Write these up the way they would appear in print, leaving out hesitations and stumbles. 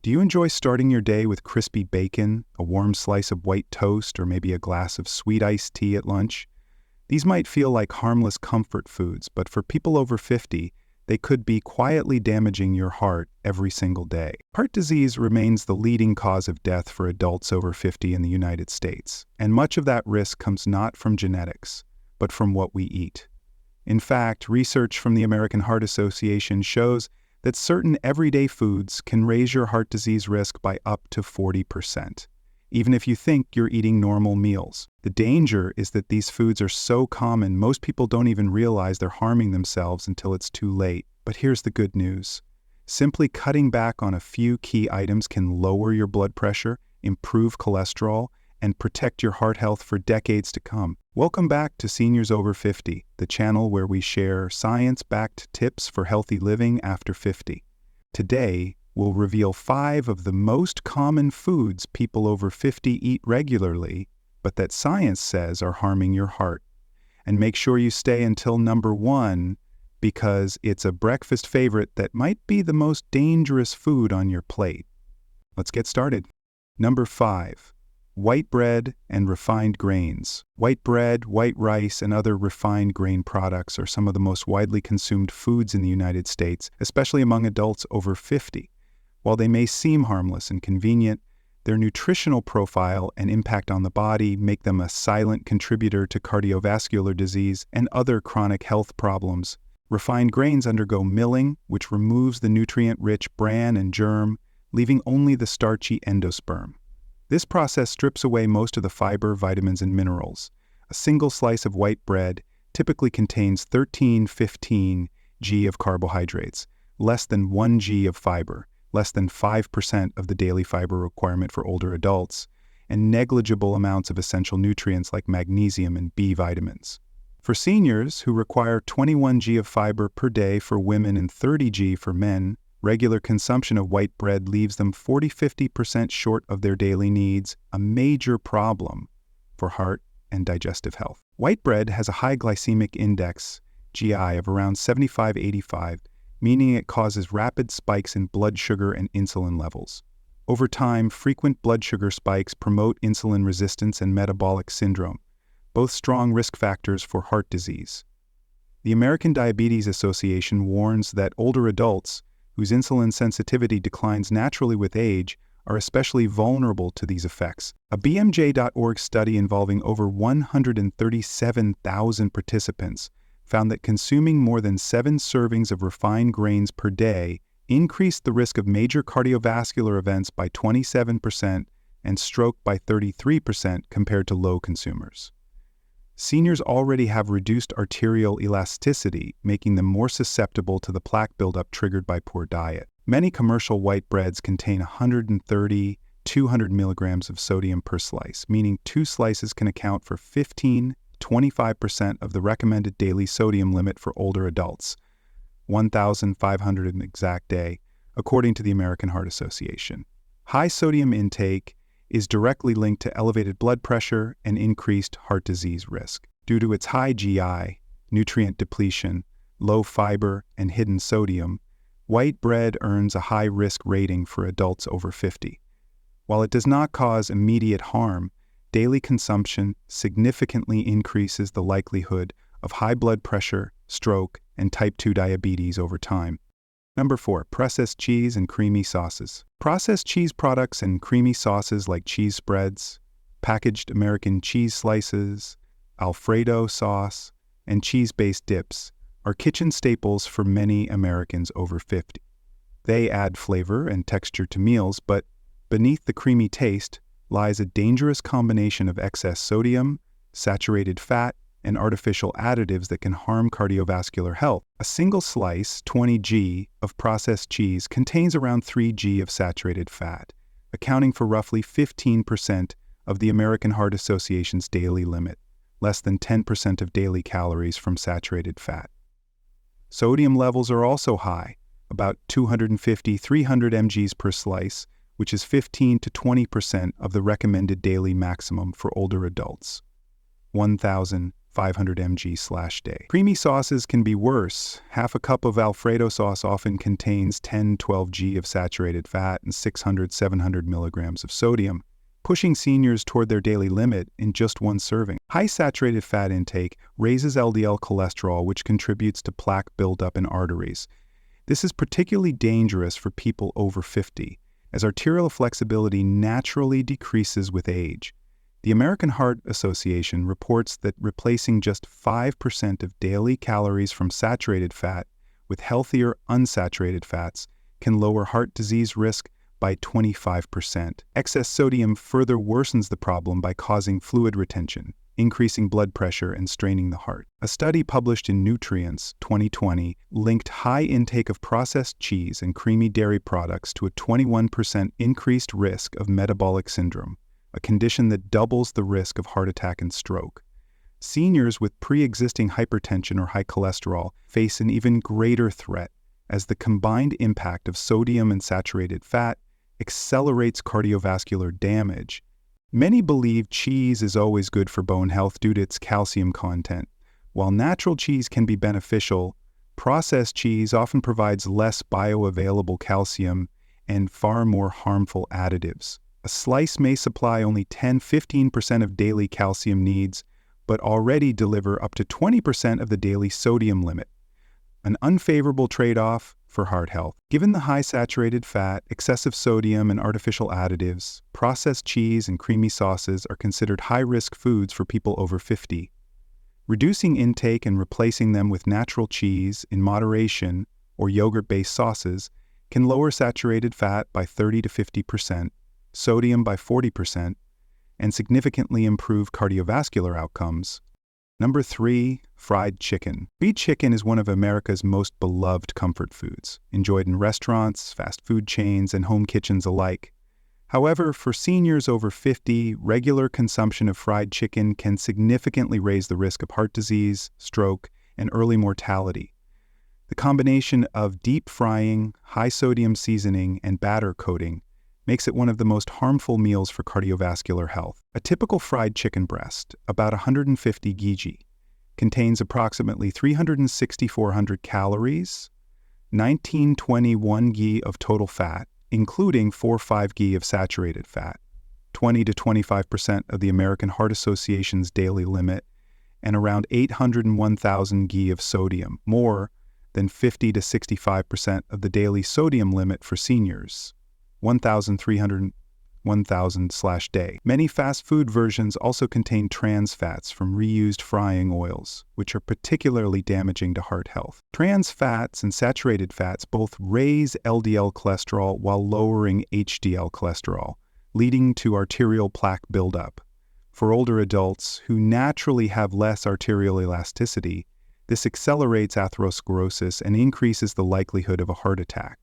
Do you enjoy starting your day with crispy bacon, a warm slice of white toast, or maybe a glass of sweet iced tea at lunch? These might feel like harmless comfort foods, but for people over 50, they could be quietly damaging your heart every single day. Heart disease remains the leading cause of death for adults over 50 in the United States, and much of that risk comes not from genetics, but from what we eat. In fact, research from the American Heart Association shows that certain everyday foods can raise your heart disease risk by up to 40%, even if you think you're eating normal meals. The danger is that these foods are so common, most people don't even realize they're harming themselves until it's too late. But here's the good news. Simply cutting back on a few key items can lower your blood pressure, improve cholesterol, and protect your heart health for decades to come. Welcome back to Seniors Over 50, the channel where we share science-backed tips for healthy living after 50. Today, we'll reveal 5 of the most common foods people over 50 eat regularly, but that science says are harming your heart. And make sure you stay until number 1, because it's a breakfast favorite that might be the most dangerous food on your plate. Let's get started. Number 5. White bread and refined grains. White bread, white rice, and other refined grain products are some of the most widely consumed foods in the United States, especially among adults over 50. While they may seem harmless and convenient, their nutritional profile and impact on the body make them a silent contributor to cardiovascular disease and other chronic health problems. Refined grains undergo milling, which removes the nutrient-rich bran and germ, leaving only the starchy endosperm. This process strips away most of the fiber, vitamins, and minerals. A single slice of white bread typically contains 15 g of carbohydrates, less than 1 g of fiber, less than 5% of the daily fiber requirement for older adults, and negligible amounts of essential nutrients like magnesium and B vitamins. For seniors who require 21 g of fiber per day for women and 30 g for men, regular consumption of white bread leaves them 40–50% short of their daily needs, a major problem for heart and digestive health. White bread has a high glycemic index, GI, of around 75–85, meaning it causes rapid spikes in blood sugar and insulin levels. Over time, frequent blood sugar spikes promote insulin resistance and metabolic syndrome, both strong risk factors for heart disease. The American Diabetes Association warns that older adults, whose insulin sensitivity declines naturally with age, are especially vulnerable to these effects. A BMJ.org study involving over 137,000 participants found that consuming more than 7 servings of refined grains per day increased the risk of major cardiovascular events by 27% and stroke by 33% compared to low consumers. Seniors already have reduced arterial elasticity, making them more susceptible to the plaque buildup triggered by poor diet. Many commercial white breads contain 130–200 milligrams of sodium per slice, meaning 2 slices can account for 15–25% of the recommended daily sodium limit for older adults, 1,500 an exact day, according to the American Heart Association. High sodium intake is directly linked to elevated blood pressure and increased heart disease risk. Due to its high GI, nutrient depletion, low fiber, and hidden sodium, white bread earns a high-risk rating for adults over 50. While it does not cause immediate harm, daily consumption significantly increases the likelihood of high blood pressure, stroke, and type 2 diabetes over time. Number 4. Processed cheese and creamy sauces. Processed cheese products and creamy sauces like cheese spreads, packaged American cheese slices, Alfredo sauce, and cheese-based dips are kitchen staples for many Americans over 50. They add flavor and texture to meals, but beneath the creamy taste lies a dangerous combination of excess sodium, saturated fat, and artificial additives that can harm cardiovascular health. A single slice, 20 g, of processed cheese contains around 3 g of saturated fat, accounting for roughly 15% of the American Heart Association's daily limit, less than 10% of daily calories from saturated fat. Sodium levels are also high, about 250–300 mg per slice, which is 15–20% of the recommended daily maximum for older adults, 1,000 500 mg/day. Creamy sauces can be worse. Half a cup of Alfredo sauce often contains 10-12 g of saturated fat and 600-700 milligrams of sodium, pushing seniors toward their daily limit in just one serving. High saturated fat intake raises LDL cholesterol, which contributes to plaque buildup in arteries. This is particularly dangerous for people over 50, as arterial flexibility naturally decreases with age. The American Heart Association reports that replacing just 5% of daily calories from saturated fat with healthier unsaturated fats can lower heart disease risk by 25%. Excess sodium further worsens the problem by causing fluid retention, increasing blood pressure, and straining the heart. A study published in Nutrients 2020 linked high intake of processed cheese and creamy dairy products to a 21% increased risk of metabolic syndrome, a condition that doubles the risk of heart attack and stroke. Seniors with pre-existing hypertension or high cholesterol face an even greater threat, as the combined impact of sodium and saturated fat accelerates cardiovascular damage. Many believe cheese is always good for bone health due to its calcium content. While natural cheese can be beneficial, processed cheese often provides less bioavailable calcium and far more harmful additives. A slice may supply only 10-15% of daily calcium needs, but already deliver up to 20% of the daily sodium limit. An unfavorable trade-off for heart health. Given the high saturated fat, excessive sodium, and artificial additives, processed cheese and creamy sauces are considered high-risk foods for people over 50. Reducing intake and replacing them with natural cheese in moderation or yogurt-based sauces can lower saturated fat by 30 to 50%, sodium by 40%, and significantly improve cardiovascular outcomes. Number 3, fried chicken. Fried chicken is one of America's most beloved comfort foods, enjoyed in restaurants, fast food chains, and home kitchens alike. However, for seniors over 50, regular consumption of fried chicken can significantly raise the risk of heart disease, stroke, and early mortality. The combination of deep frying, high sodium seasoning, and batter coating makes it one of the most harmful meals for cardiovascular health. A typical fried chicken breast, about 150 g, contains approximately 360-400 calories, 19-21 g of total fat, including 4-5 g of saturated fat, 20 to 25% of the American Heart Association's daily limit, and around 801,000 g of sodium, more than 50 to 65% of the daily sodium limit for seniors. 1,000/day. Many fast food versions also contain trans fats from reused frying oils, which are particularly damaging to heart health. Trans fats and saturated fats both raise LDL cholesterol while lowering HDL cholesterol, leading to arterial plaque buildup. For older adults who naturally have less arterial elasticity, this accelerates atherosclerosis and increases the likelihood of a heart attack.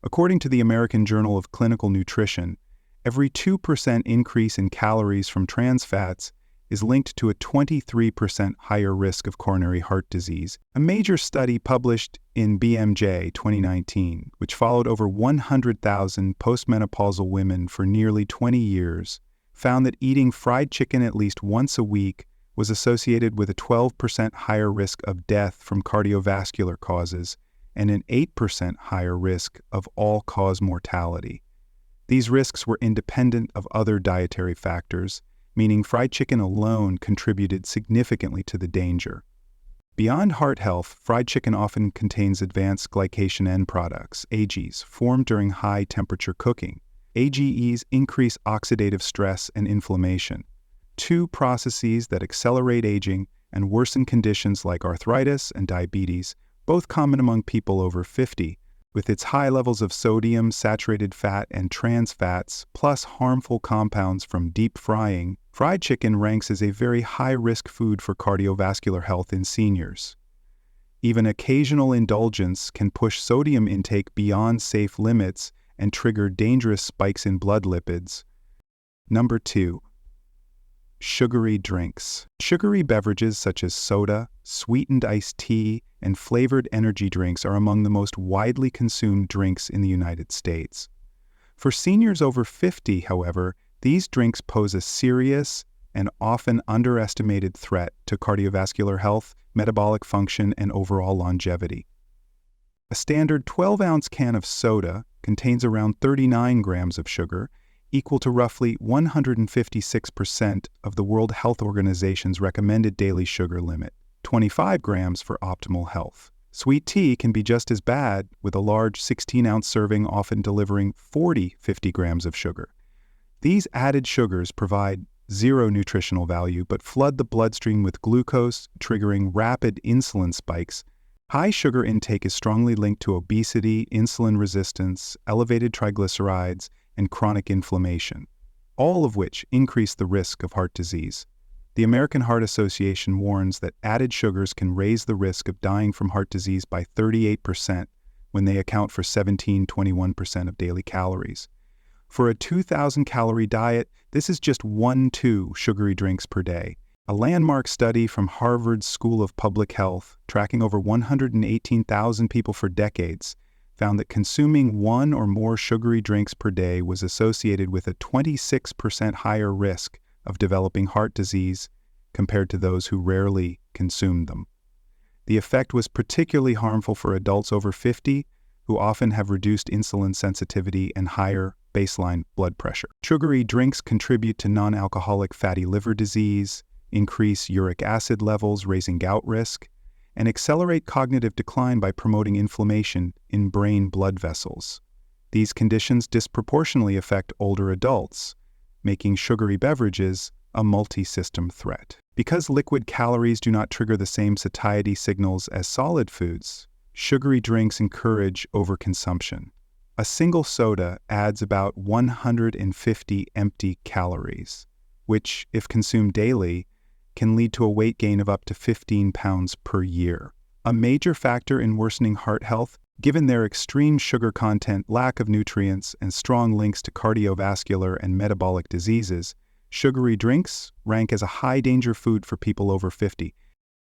According to the American Journal of Clinical Nutrition, every 2% increase in calories from trans fats is linked to a 23% higher risk of coronary heart disease. A major study published in BMJ 2019, which followed over 100,000 postmenopausal women for nearly 20 years, found that eating fried chicken at least once a week was associated with a 12% higher risk of death from cardiovascular causes and an 8% higher risk of all-cause mortality. These risks were independent of other dietary factors, meaning fried chicken alone contributed significantly to the danger. Beyond heart health, fried chicken often contains advanced glycation end products, AGEs, formed during high-temperature cooking. AGEs increase oxidative stress and inflammation, two processes that accelerate aging and worsen conditions like arthritis and diabetes, both common among people over 50. With its high levels of sodium, saturated fat, and trans fats, plus harmful compounds from deep frying, fried chicken ranks as a very high-risk food for cardiovascular health in seniors. Even occasional indulgence can push sodium intake beyond safe limits and trigger dangerous spikes in blood lipids. Number 2. Sugary drinks. Sugary beverages such as soda, sweetened iced tea, and flavored energy drinks are among the most widely consumed drinks in the United States. For seniors over 50, however, these drinks pose a serious, an often underestimated threat to cardiovascular health, metabolic function, and overall longevity. A standard 12-ounce can of soda contains around 39 grams of sugar, equal to roughly 156% of the World Health Organization's recommended daily sugar limit, 25 grams for optimal health. Sweet tea can be just as bad, with a large 16-ounce serving often delivering 50 grams of sugar. These added sugars provide zero nutritional value but flood the bloodstream with glucose, triggering rapid insulin spikes. High sugar intake is strongly linked to obesity, insulin resistance, elevated triglycerides, and chronic inflammation, all of which increase the risk of heart disease. The American Heart Association warns that added sugars can raise the risk of dying from heart disease by 38% when they account for 17–21% of daily calories. For a 2,000-calorie diet, this is just 1–2 sugary drinks per day. A landmark study from Harvard School of Public Health, tracking over 118,000 people for decades, found that consuming one or more sugary drinks per day was associated with a 26% higher risk of developing heart disease compared to those who rarely consumed them. The effect was particularly harmful for adults over 50, who often have reduced insulin sensitivity and higher baseline blood pressure. Sugary drinks contribute to non-alcoholic fatty liver disease, increase uric acid levels, raising gout risk, and accelerate cognitive decline by promoting inflammation in brain blood vessels. These conditions disproportionately affect older adults, making sugary beverages a multi-system threat. Because liquid calories do not trigger the same satiety signals as solid foods, sugary drinks encourage overconsumption. A single soda adds about 150 empty calories, which, if consumed daily, can lead to a weight gain of up to 15 pounds per year. A major factor in worsening heart health, given their extreme sugar content, lack of nutrients, and strong links to cardiovascular and metabolic diseases, sugary drinks rank as a high-danger food for people over 50.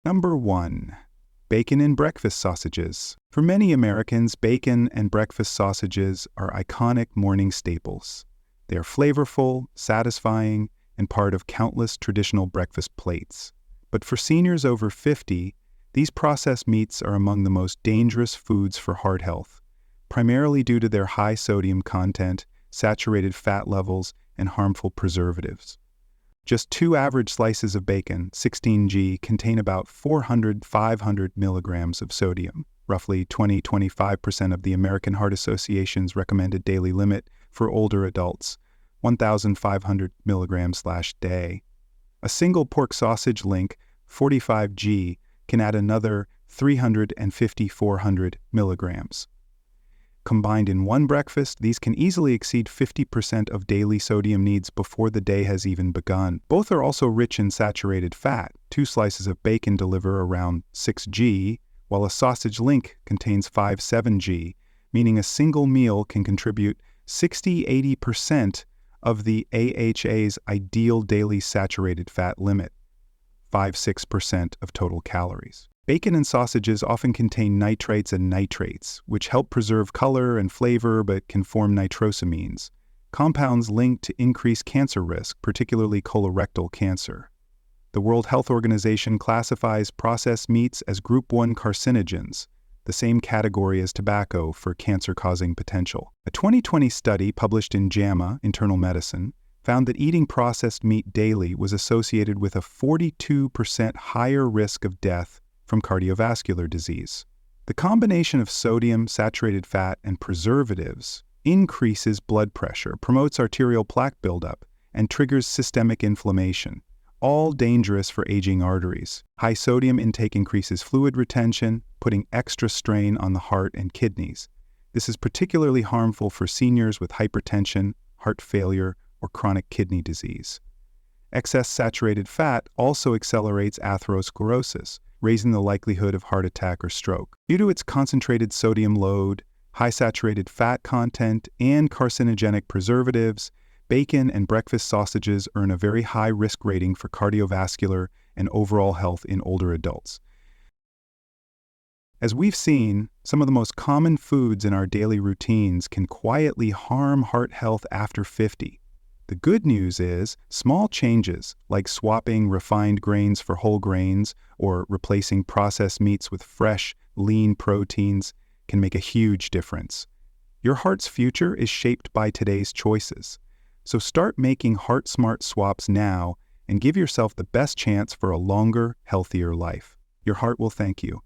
Number 1. Bacon and breakfast sausages. For many Americans, bacon and breakfast sausages are iconic morning staples. They are flavorful, satisfying, and part of countless traditional breakfast plates. But for seniors over 50, these processed meats are among the most dangerous foods for heart health, primarily due to their high sodium content, saturated fat levels, and harmful preservatives. Just 2 average slices of bacon, 16G, contain about 400–500 milligrams of sodium, roughly 20–25% of the American Heart Association's recommended daily limit for older adults, 1,500 milligrams/day. A single pork sausage link, 45G, can add another 350–400 milligrams. Combined in one breakfast, these can easily exceed 50% of daily sodium needs before the day has even begun. Both are also rich in saturated fat. 2 slices of bacon deliver around 6G, while a sausage link contains 5–7G, meaning a single meal can contribute 60–80% of the AHA's ideal daily saturated fat limit, 5–6% of total calories. Bacon and sausages often contain nitrates and nitrates, which help preserve color and flavor but can form nitrosamines, compounds linked to increased cancer risk, particularly colorectal cancer. The World Health Organization classifies processed meats as Group 1 carcinogens, the same category as tobacco for cancer-causing potential. A 2020 study published in JAMA, Internal Medicine, found that eating processed meat daily was associated with a 42% higher risk of death from cardiovascular disease. The combination of sodium, saturated fat, and preservatives increases blood pressure, promotes arterial plaque buildup, and triggers systemic inflammation, all dangerous for aging arteries. High sodium intake increases fluid retention, putting extra strain on the heart and kidneys. This is particularly harmful for seniors with hypertension, heart failure, or chronic kidney disease. Excess saturated fat also accelerates atherosclerosis, raising the likelihood of heart attack or stroke. Due to its concentrated sodium load, high saturated fat content, and carcinogenic preservatives, bacon and breakfast sausages earn a very high risk rating for cardiovascular and overall health in older adults. As we've seen, some of the most common foods in our daily routines can quietly harm heart health after 50. The good news is, small changes, like swapping refined grains for whole grains or replacing processed meats with fresh, lean proteins, can make a huge difference. Your heart's future is shaped by today's choices. So start making heart-smart swaps now and give yourself the best chance for a longer, healthier life. Your heart will thank you.